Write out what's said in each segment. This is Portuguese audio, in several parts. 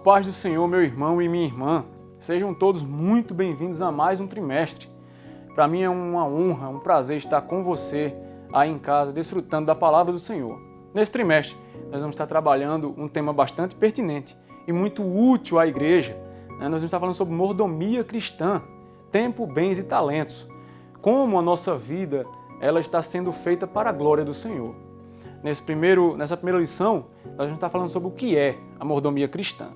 paz do Senhor, meu irmão e minha irmã. Sejam todos muito bem-vindos a mais um trimestre. Para mim é uma honra, um prazer estar com você aí em casa, desfrutando da palavra do Senhor. Nesse trimestre, nós vamos estar trabalhando um tema bastante pertinente e muito útil à igreja. Nós vamos estar falando sobre mordomia cristã, tempo, bens e talentos. Como a nossa vida ela está sendo feita para a glória do Senhor. Nessa primeira lição, nós vamos estar falando sobre o que é a mordomia cristã.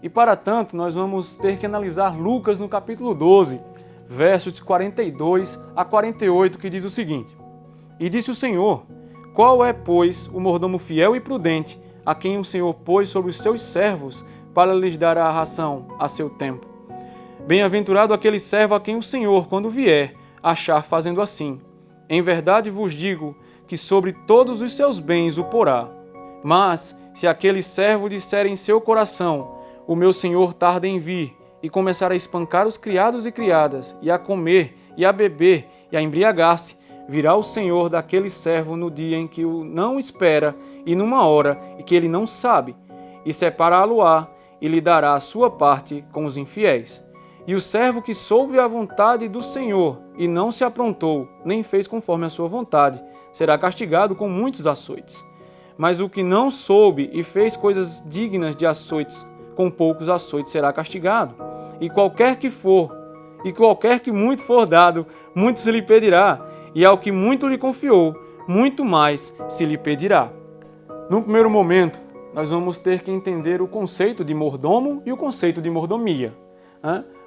E para tanto, nós vamos ter que analisar Lucas no capítulo 12, versos 42 a 48, que diz o seguinte: E disse o Senhor: Qual é, pois, o mordomo fiel e prudente, a quem o Senhor pôs sobre os seus servos, para lhes dar a ração a seu tempo? Bem-aventurado aquele servo a quem o Senhor, quando vier, achar fazendo assim. Em verdade vos digo que sobre todos os seus bens o porá. Mas, se aquele servo disser em seu coração: O meu senhor tarda em vir, e começar a espancar os criados e criadas, e a comer, e a beber, e a embriagar-se, virá o senhor daquele servo no dia em que o não espera, e numa hora em que ele não sabe, e separá-lo-á, e lhe dará a sua parte com os infiéis. E o servo que soube a vontade do Senhor, e não se aprontou, nem fez conforme a sua vontade, será castigado com muitos açoites. Mas o que não soube e fez coisas dignas de açoites, com poucos açoites será castigado. E qualquer que muito for dado, muito se lhe pedirá, e ao que muito lhe confiou, muito mais se lhe pedirá. No primeiro momento, nós vamos ter que entender o conceito de mordomo e o conceito de mordomia.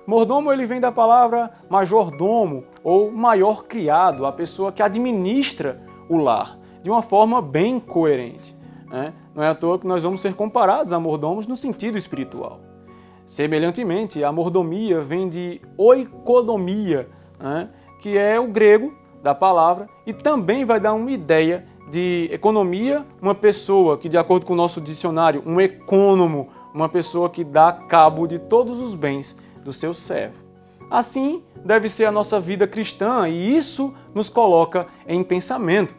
Mordomo ele vem da palavra majordomo, ou maior criado, a pessoa que administra o lar, de uma forma bem coerente. Não é à toa que nós vamos ser comparados a mordomos no sentido espiritual. Semelhantemente, a mordomia vem de oikonomia, que é o grego da palavra, e também vai dar uma ideia de economia, uma pessoa que, de acordo com o nosso dicionário, um ecônomo, uma pessoa que dá cabo de todos os bens do seu servo. Assim deve ser a nossa vida cristã, e isso nos coloca em pensamento.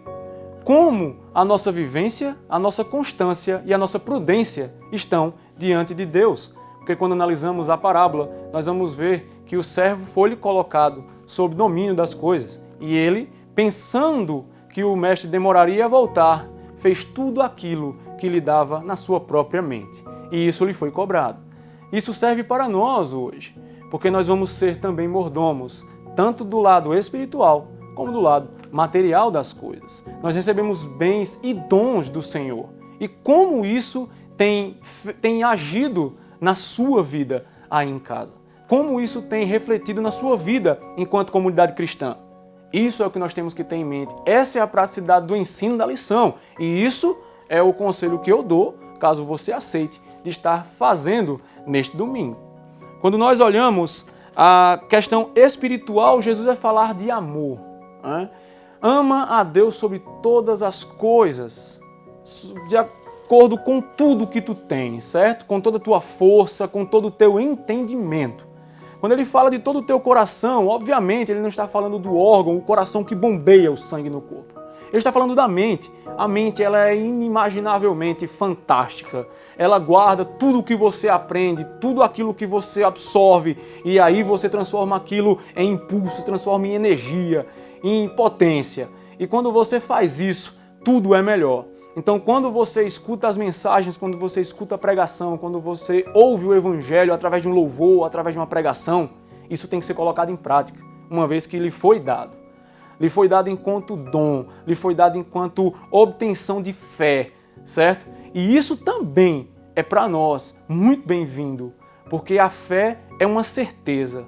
Como a nossa vivência, a nossa constância e a nossa prudência estão diante de Deus. Porque quando analisamos a parábola, nós vamos ver que o servo foi-lhe colocado sob domínio das coisas. E ele, pensando que o mestre demoraria a voltar, fez tudo aquilo que lhe dava na sua própria mente. E isso lhe foi cobrado. Isso serve para nós hoje, porque nós vamos ser também mordomos, tanto do lado espiritual como do lado material das coisas. Nós recebemos bens e dons do Senhor. E como isso tem agido na sua vida aí em casa? Como isso tem refletido na sua vida enquanto comunidade cristã? Isso é o que nós temos que ter em mente. Essa é a praticidade do ensino da lição. E isso é o conselho que eu dou, caso você aceite, de estar fazendo neste domingo. Quando nós olhamos a questão espiritual, Jesus vai falar de amor. Ama a Deus sobre todas as coisas, de acordo com tudo que tu tens, certo? Com toda a tua força, com todo o teu entendimento. Quando ele fala de todo o teu coração, obviamente ele não está falando do órgão, o coração que bombeia o sangue no corpo. Ele está falando da mente. A mente ela é inimaginavelmente fantástica. Ela guarda tudo o que você aprende, tudo aquilo que você absorve, e aí você transforma aquilo em impulso, transforma em energia, em potência. E quando você faz isso, tudo é melhor. Então, quando você escuta as mensagens, quando você escuta a pregação, quando você ouve o evangelho através de um louvor, através de uma pregação, isso tem que ser colocado em prática, uma vez que lhe foi dado. Lhe foi dado enquanto dom, lhe foi dado enquanto obtenção de fé, certo? E isso também é para nós muito bem-vindo, porque a fé é uma certeza.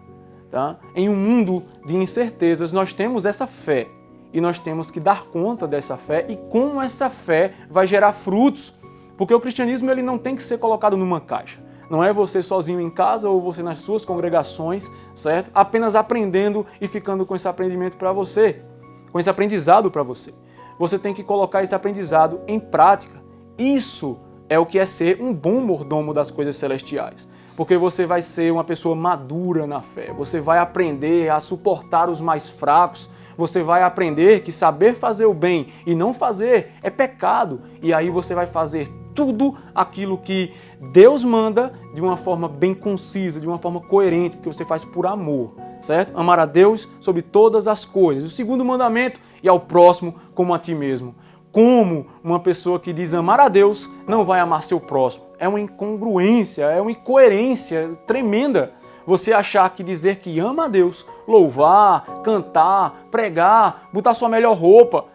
Tá? Em um mundo de incertezas, nós temos essa fé e nós temos que dar conta dessa fé e como essa fé vai gerar frutos, porque o cristianismo ele não tem que ser colocado numa caixa. Não é você sozinho em casa ou você nas suas congregações, certo? Apenas aprendendo e ficando com esse aprendimento para você, com esse aprendizado para você. Você tem que colocar esse aprendizado em prática. Isso é o que é ser um bom mordomo das coisas celestiais. Porque você vai ser uma pessoa madura na fé. Você vai aprender a suportar os mais fracos. Você vai aprender que saber fazer o bem e não fazer é pecado. E aí você vai fazer tudo aquilo que Deus manda de uma forma bem concisa, de uma forma coerente, porque você faz por amor, certo? Amar a Deus sobre todas as coisas. O segundo mandamento, e ao próximo como a ti mesmo. Como uma pessoa que diz amar a Deus não vai amar seu próximo? É uma incongruência, é uma incoerência tremenda você achar que dizer que ama a Deus, louvar, cantar, pregar, botar sua melhor roupa,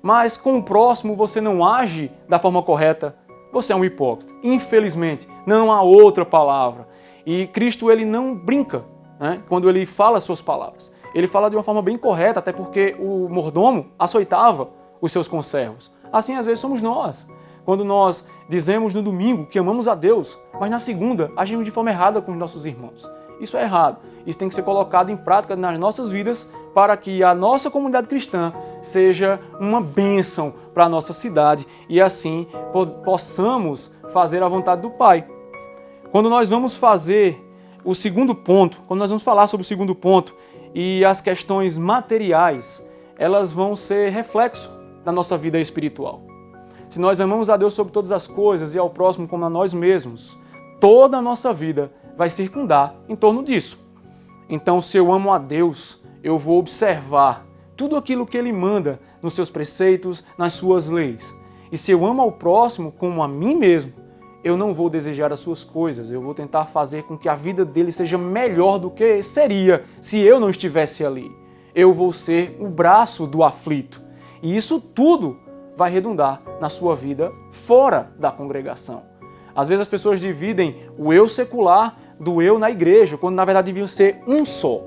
mas com o próximo você não age da forma correta, você é um hipócrita. Infelizmente, não há outra palavra. E Cristo, ele não brinca, né, quando ele fala as suas palavras. Ele fala de uma forma bem correta, até porque o mordomo açoitava os seus conservos. Assim, às vezes, somos nós. Quando nós dizemos no domingo que amamos a Deus, mas na segunda agimos de forma errada com os nossos irmãos. Isso é errado. Isso tem que ser colocado em prática nas nossas vidas para que a nossa comunidade cristã seja uma bênção para a nossa cidade e assim possamos fazer a vontade do Pai. Quando nós vamos fazer o segundo ponto, quando nós vamos falar sobre o segundo ponto e as questões materiais, elas vão ser reflexo da nossa vida espiritual. Se nós amamos a Deus sobre todas as coisas e ao próximo como a nós mesmos, toda a nossa vida vai circundar em torno disso. Então, se eu amo a Deus, eu vou observar tudo aquilo que Ele manda nos seus preceitos, nas suas leis. E se eu amo ao próximo como a mim mesmo, eu não vou desejar as suas coisas, eu vou tentar fazer com que a vida dele seja melhor do que seria se eu não estivesse ali. Eu vou ser o braço do aflito. E isso tudo vai redundar na sua vida fora da congregação. Às vezes as pessoas dividem o eu secular do eu na igreja, quando na verdade deviam ser um só.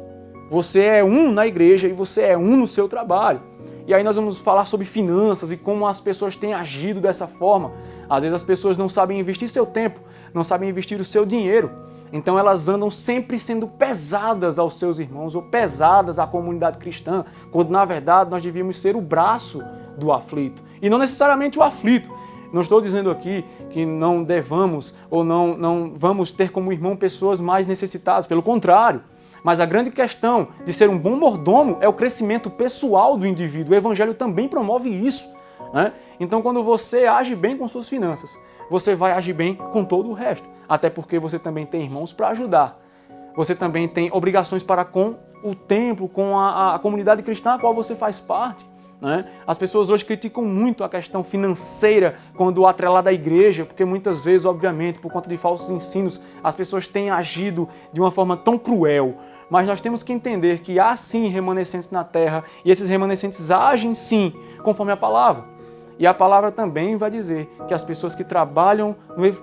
Você é um na igreja e você é um no seu trabalho. E aí nós vamos falar sobre finanças e como as pessoas têm agido dessa forma. Às vezes as pessoas não sabem investir seu tempo, não sabem investir o seu dinheiro. Então elas andam sempre sendo pesadas aos seus irmãos ou pesadas à comunidade cristã, quando na verdade nós devíamos ser o braço do aflito. E não necessariamente o aflito. Não estou dizendo aqui que não devamos ou não vamos ter como irmão pessoas mais necessitadas, pelo contrário. Mas a grande questão de ser um bom mordomo é o crescimento pessoal do indivíduo. O Evangelho também promove isso, né? Então, quando você age bem com suas finanças, você vai agir bem com todo o resto. Até porque você também tem irmãos para ajudar. Você também tem obrigações para com o templo, com a comunidade cristã a qual você faz parte. Né? As pessoas hoje criticam muito a questão financeira quando atrelada à igreja, porque muitas vezes, obviamente, por conta de falsos ensinos, as pessoas têm agido de uma forma tão cruel. Mas nós temos que entender que há sim remanescentes na terra e esses remanescentes agem sim conforme a palavra. E a palavra também vai dizer que as pessoas que trabalham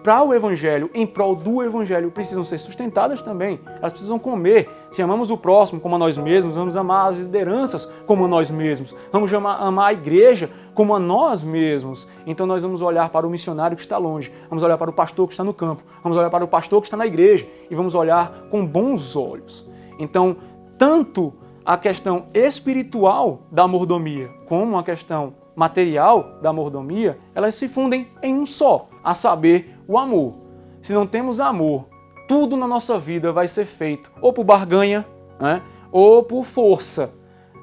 para o Evangelho, em prol do Evangelho, precisam ser sustentadas também. Elas precisam comer. Se amamos o próximo como a nós mesmos, vamos amar as lideranças como a nós mesmos. Vamos amar a igreja como a nós mesmos. Então nós vamos olhar para o missionário que está longe. Vamos olhar para o pastor que está no campo. Vamos olhar para o pastor que está na igreja. E vamos olhar com bons olhos. Então, tanto a questão espiritual da mordomia como a questão material da mordomia, elas se fundem em um só, a saber, o amor. Se não temos amor, tudo na nossa vida vai ser feito ou por barganha, né, ou por força.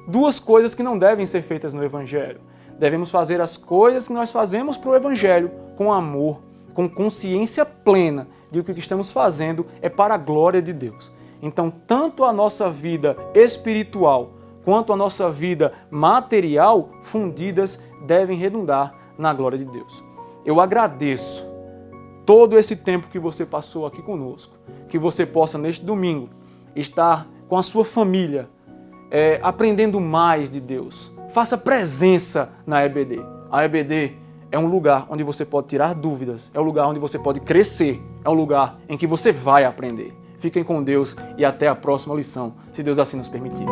Duas coisas que não devem ser feitas no Evangelho. Devemos fazer as coisas que nós fazemos para o Evangelho com amor, com consciência plena de que o que estamos fazendo é para a glória de Deus. Então, tanto a nossa vida espiritual quanto a nossa vida material fundidas devem redundar na glória de Deus. Eu agradeço todo esse tempo que você passou aqui conosco, que você possa neste domingo estar com a sua família, aprendendo mais de Deus. Faça presença na EBD. A EBD é um lugar onde você pode tirar dúvidas, é um lugar onde você pode crescer, é um lugar em que você vai aprender. Fiquem com Deus e até a próxima lição, se Deus assim nos permitir.